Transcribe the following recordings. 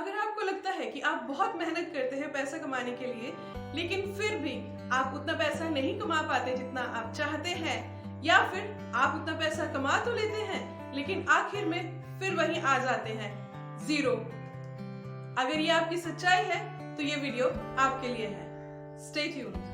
अगर आपको लगता है कि आप बहुत मेहनत करते हैं पैसा कमाने के लिए, लेकिन फिर भी आप उतना पैसा नहीं कमा पाते जितना आप चाहते हैं, या फिर आप उतना पैसा कमा तो लेते हैं लेकिन आखिर में फिर वहीं आ जाते हैं, जीरो। अगर ये आपकी सच्चाई है तो ये वीडियो आपके लिए है। Stay tuned.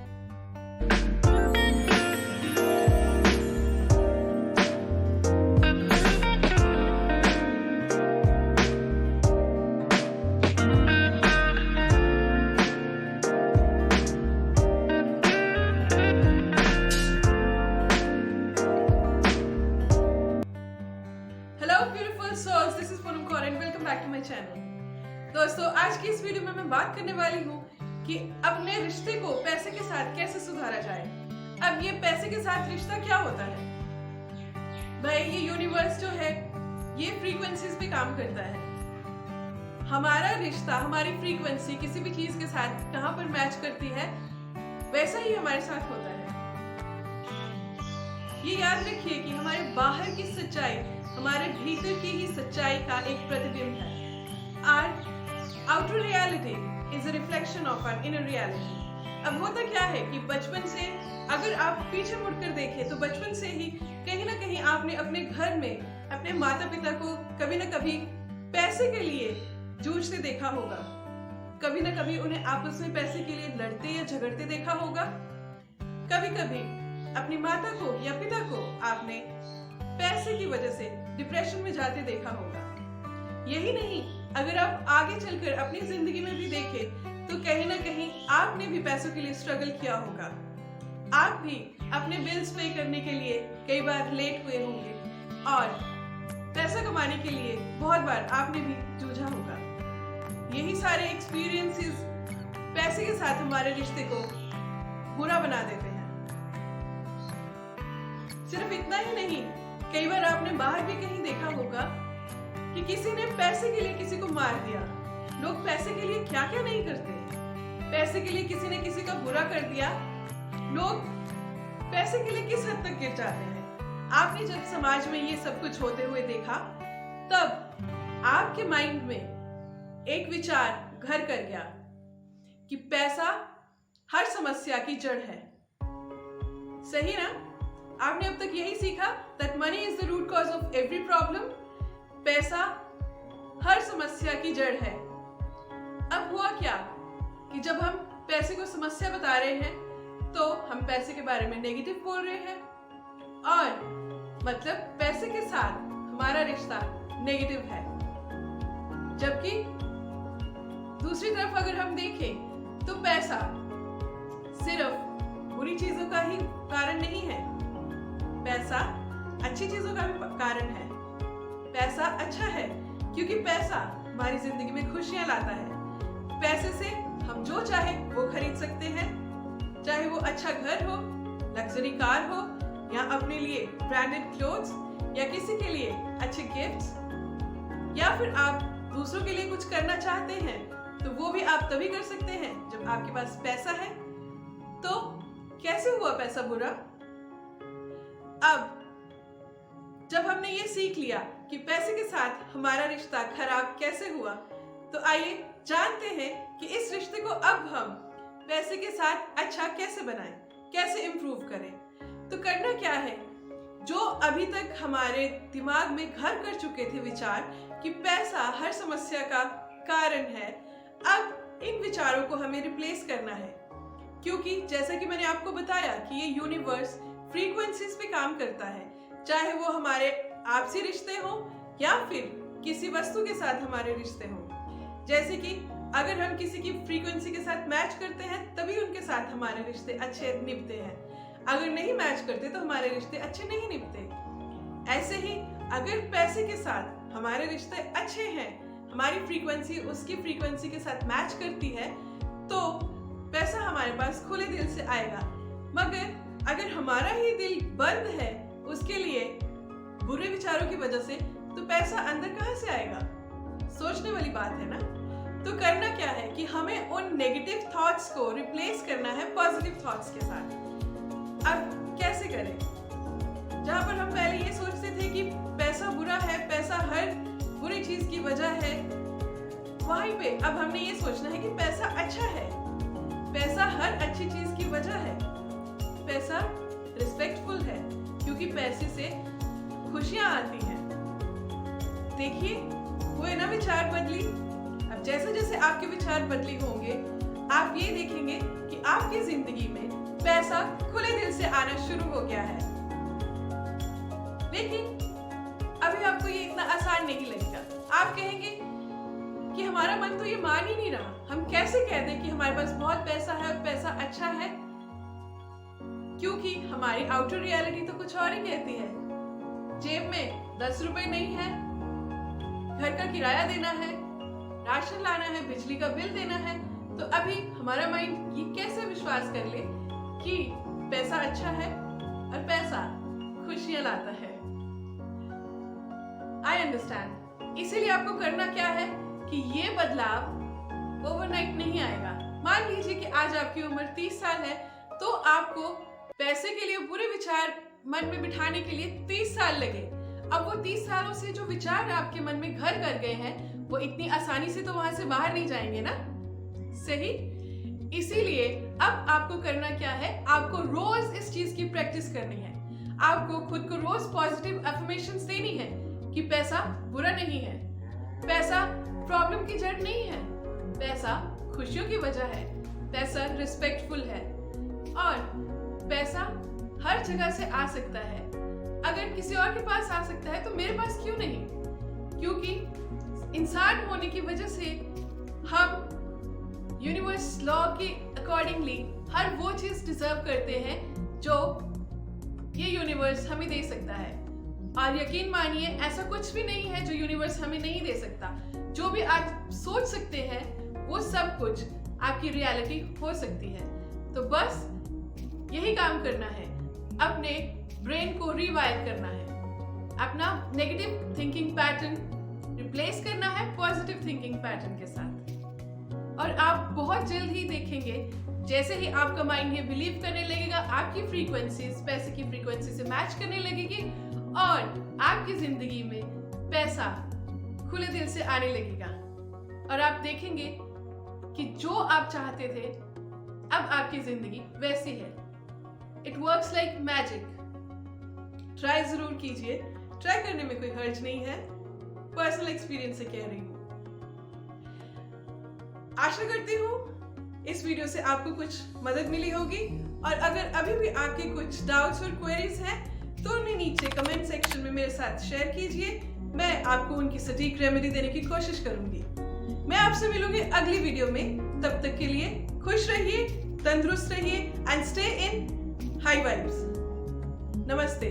दोस्तों, आज की इस वीडियो में मैं बात करने वाली हूँ कि अपने रिश्ते को पैसे के साथ कैसे सुधारा जाए। अब ये पैसे के साथ रिश्ता क्या होता है? भाई, ये यूनिवर्स जो है ये फ्रीक्वेंसीज पे काम करता है। हमारा रिश्ता, हमारी फ्रीक्वेंसी किसी भी चीज के साथ कहाँ पर मैच करती है, वैसा ही हमारे साथ होता है। ये याद रखिए कि हमारे बाहर की सच्चाई हमारे भीतर की ही सच्चाई का एक प्रतिबिंब है। Our outer reality is a reflection of our inner reality. अब होता क्या है कि बचपन से अगर आप पीछे मुड़कर देखें तो बचपन से ही कहीं ना कहीं आपने अपने घर में अपने माता पिता को कभी ना कभी पैसे के लिए जूझते देखा होगा। कभी ना कभी उन्हें आपस में पैसे के लिए लड़ते या झगड़ते देखा होगा। कभी कभी अपनी माता को या पिता को आपने पैसे की वजह से डिप्रेशन में जाते देखा होगा। यही नहीं, अगर आप आगे चलकर अपनी जिंदगी में भी देखें तो कहीं ना कहीं आपने भी पैसों के लिए स्ट्रगल किया होगा। आप भी अपने बिल्स पे करने के लिए कई बार लेट हुए होंगे और पैसा कमाने के लिए बहुत बार आपने भी जूझा होगा। यही सारे एक्सपीरियंसेस पैसे के साथ हमारे रिश्ते को बुरा बना देते हैं। सिर्फ इतना ही नहीं, कई बार आपने बाहर भी कहीं देखा होगा कि किसी ने पैसे के लिए किसी को मार दिया। लोग पैसे के लिए क्या क्या नहीं करते। पैसे के लिए किसी ने किसी का बुरा कर दिया। लोग पैसे के लिए किस हद तक गिर जाते हैं। आपने जब समाज में ये सब कुछ होते हुए देखा, तब आपके माइंड में एक विचार घर कर गया कि पैसा हर समस्या की जड़ है। सही ना? आपने अब तक यही सीखा that money is the root cause of every problem. पैसा हर समस्या की जड़ है। अब हुआ क्या कि जब हम पैसे को समस्या बता रहे हैं तो हम पैसे के बारे में नेगेटिव बोल रहे हैं, और मतलब पैसे के साथ हमारा रिश्ता नेगेटिव है। जबकि दूसरी तरफ अगर हम देखें तो पैसा सिर्फ बुरी चीजों का ही कारण नहीं है, पैसा अच्छी चीजों का भी कारण है। पैसा अच्छा है क्योंकि पैसा हमारी जिंदगी में खुशियां लाता है। पैसे से हम जो चाहे वो खरीद सकते हैं, चाहे वो अच्छा घर हो, लग्जरी कार हो, या अपने लिए ब्रांडेड क्लोथ्स, या किसी के लिए अच्छे गिफ्ट्स, या फिर आप दूसरों के लिए कुछ करना चाहते हैं तो वो भी आप तभी कर सकते हैं जब आपके पास पैसा है। तो कैसे हुआ पैसा बुरा? अब जब हमने ये सीख लिया कि पैसे के साथ हमारा रिश्ता खराब कैसे हुआ, तो आइए जानते हैं कि इस रिश्ते को अब हम पैसे के साथ अच्छा कैसे बनाएं, कैसे इम्प्रूव करें। तो करना क्या है? जो अभी तक हमारे दिमाग में घर कर चुके थे विचार कि पैसा हर समस्या का कारण है, अब इन विचारों को हमें रिप्लेस करना है। क्योंकि जैसा कि मैंने आपको बताया कि ये यूनिवर्स फ्रीक्वेंसीज पे काम करता है, चाहे वो हमारे आपसी रिश्ते हो या फिर किसी वस्तु के साथ हमारे रिश्ते हो। जैसे कि अगर हम किसी की फ्रीक्वेंसी के साथ मैच करते हैं तभी उनके साथ हमारे रिश्ते अच्छे निभते हैं। अगर नहीं मैच करते तो हमारे रिश्ते अच्छे नहीं निभते। ऐसे ही अगर पैसे के साथ हमारे रिश्ते अच्छे हैं, हमारी फ्रीक्वेंसी उसकी फ्रीक्वेंसी के साथ मैच करती है, तो पैसा हमारे पास खुले दिल से आएगा। मगर अगर हमारा ही दिल बंद है उसके लिए बुरे विचारों की वजह से, तो पैसा अंदर कहां से आएगा? सोचने वाली बात है ना। तो करना क्या है कि हमें उन नेगेटिव थॉट्स को रिप्लेस करना है पॉजिटिव थॉट्स के साथ। अब कैसे करें? जहां पर हम पहले ये सोचते थे कि पैसा बुरा है, पैसा हर बुरी चीज की वजह है, वहीं पे अब हमने ये सोचना है कि पैसा अच्छा है, पैसा हर अच्छी चीज की वजह है, पैसा रिस्पेक्टफुल है क्योंकि पैसे से खुशियां आती हैं। देखिए, हुए ना विचार बदली। अब जैसे जैसे आपके विचार बदली होंगे, आप ये देखेंगे कि आपकी जिंदगी में पैसा खुले दिल से आना शुरू हो गया है। लेकिन अभी आपको ये इतना आसान नहीं लगेगा। आप कहेंगे कि हमारा मन तो ये मान ही नहीं रहा, हम कैसे कह दें कि हमारे पास बहुत पैसा है और पैसा अच्छा है, क्योंकि हमारी आउटर रियलिटी तो कुछ और ही कहती है। जेब में 10 रुपए नहीं है, घर का किराया देना है, राशन लाना है, बिजली का बिल देना है, तो अभी हमारा माइंड ये कैसे विश्वास कर ले कि पैसा अच्छा है और पैसा खुशियां लाता है। I understand. इसीलिए आपको करना क्या है कि ये बदलाव ओवरनाइट नहीं आएगा। मान लीजिए कि आज आपकी उम्र 30 साल है, तो आपको पैसे के लिए बुरे विचार मन में बिठाने के लिए 30 साल लगे। अब वो 30 सालों से जो विचार आपके मन में घर कर गए हैं, वो इतनी आसानी से तो वहां से बाहर नहीं जाएंगे ना, सही? इसीलिए अब आपको करना क्या है, आपको रोज इस चीज की प्रैक्टिस करनी है। आपको खुद को रोज पॉजिटिव अफर्मेशंस देनी है कि पैसा बुरा नहीं है, पैसा प्रॉब्लम की जड़ नहीं है, पैसा खुशियों की वजह है, पैसा रिस्पेक्टफुल है और पैसा हर जगह से आ सकता है। अगर किसी और के पास आ सकता है तो मेरे पास क्यों नहीं? क्योंकि इंसान होने की वजह से हम यूनिवर्स लॉ के अकॉर्डिंगली हर वो चीज डिजर्व करते हैं जो ये यूनिवर्स हमें दे सकता है। और यकीन मानिए, ऐसा कुछ भी नहीं है जो यूनिवर्स हमें नहीं दे सकता। जो भी आप सोच सकते हैं वो सब कुछ आपकी रियलिटी हो सकती है। तो बस यही काम करना है, अपने ब्रेन को रिवायर करना है, अपना नेगेटिव थिंकिंग पैटर्न रिप्लेस करना है पॉजिटिव थिंकिंग पैटर्न के साथ। और आप बहुत जल्द ही देखेंगे, जैसे ही आपका माइंड ये बिलीव करने लगेगा, आपकी फ्रीक्वेंसीज पैसे की फ्रीक्वेंसी से मैच करने लगेगी और आपकी जिंदगी में पैसा खुले दिल से आने लगेगा। और आप देखेंगे कि जो आप चाहते थे अब आपकी जिंदगी वैसी है। It works like magic. Try जरूर कीजिए, ट्राई करने में कोई हर्ज नहीं है, पर्सनल एक्सपीरियंस से कह रही हूं। आशा करती हूँ इस वीडियो से आपको कुछ मदद मिली होगी, और अगर अभी भी आपके कुछ डाउट्स और क्वेरीज हैं तो उन्हें नीचे कमेंट सेक्शन में मेरे साथ शेयर कीजिए। मैं आपको उनकी सटीक रेमेडी देने की कोशिश करूंगी। मैं आपसे मिलूंगी अगली वीडियो में। तब तक के लिए खुश रहिए, तंदुरुस्त रहिए and stay in high vibes. नमस्ते।